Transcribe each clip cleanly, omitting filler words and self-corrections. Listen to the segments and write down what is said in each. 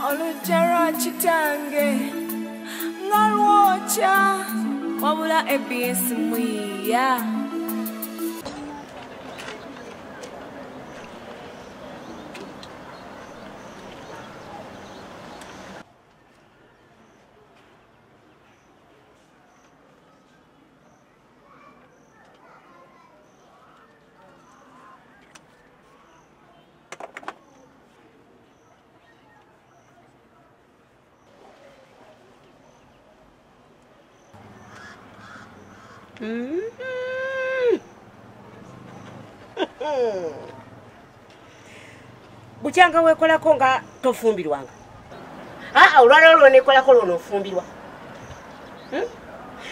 Olujara chitange ngalwocha wabula ABS mwiya. Buchanga wekolako nga tofumbirwanga. Olwala olwo nekolako lwono ofumbirwa.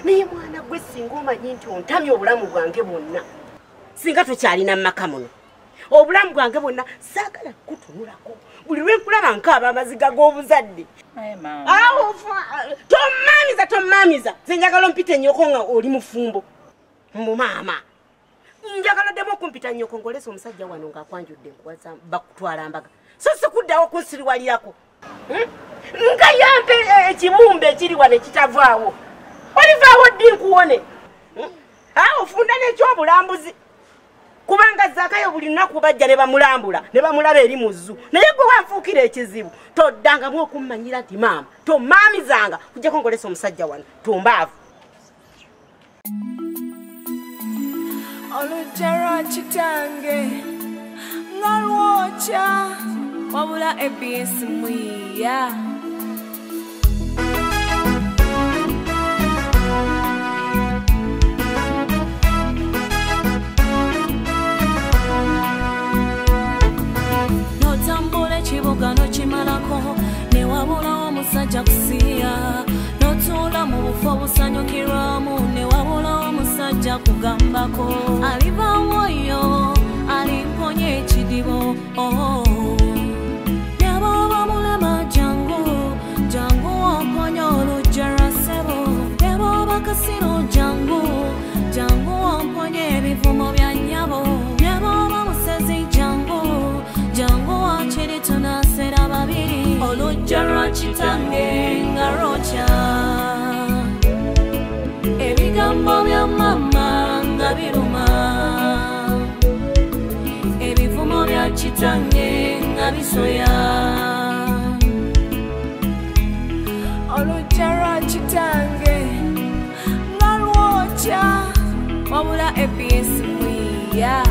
Naye mwana gwe singa omanyi nti ontamye obulamu bwange bwonna. Singa tokyalina maka muno. Obulamu bwange bwonna saagala kutunulako. Buli lwe nkulaba nkaaba amaziga g'obuzadde. Tommamiza. Nze njagala ompite nnyoko nga oli mufumbo. Mu maama. Njagala demo kumpita nnyoko ngolesa omusajja wano ng'akwanjudde nkuwaza bakutwala mbaga. So sikuddawo kunsiriwalirako. Nga yampe ekibumbe ekiri wano ekitavaawo. Olivaawo ddi nkuwone. Ofunda n'ekyobulambuzi. Kubanga Zakayo buli lunaku bajja ne bamulambula ne bamulaba eri mu zzu. Naye gwe wanfuukira ekizibu. Toddangamu okummanyira nti maama. Tomaamizanga kujjako ngolesa omusajja wano. Tombaavu. Olujara chitange ngalwocha wabula ABS mwiya. Notambula ekibuga nokimalako ne wabula omusajja kusiya. Notula mu bufo obusanyukirwamu ne wabula omusajja kugambako. Alivaawo oyo alimponya ekidibo. Yababa mulema jangu wamponya olujjara ssebo. Yababa kasiro jangu wamponya ebivumo bya nnyabo. Yababa musezi jangu wakiri tunasera babiri. Olujjara kitange nga rocha. Ebigambo bya mama nga biruma. Ebivumo bya kitange nga bisoya. Olujjara kitange nga lwocha wabula ABS mwiya.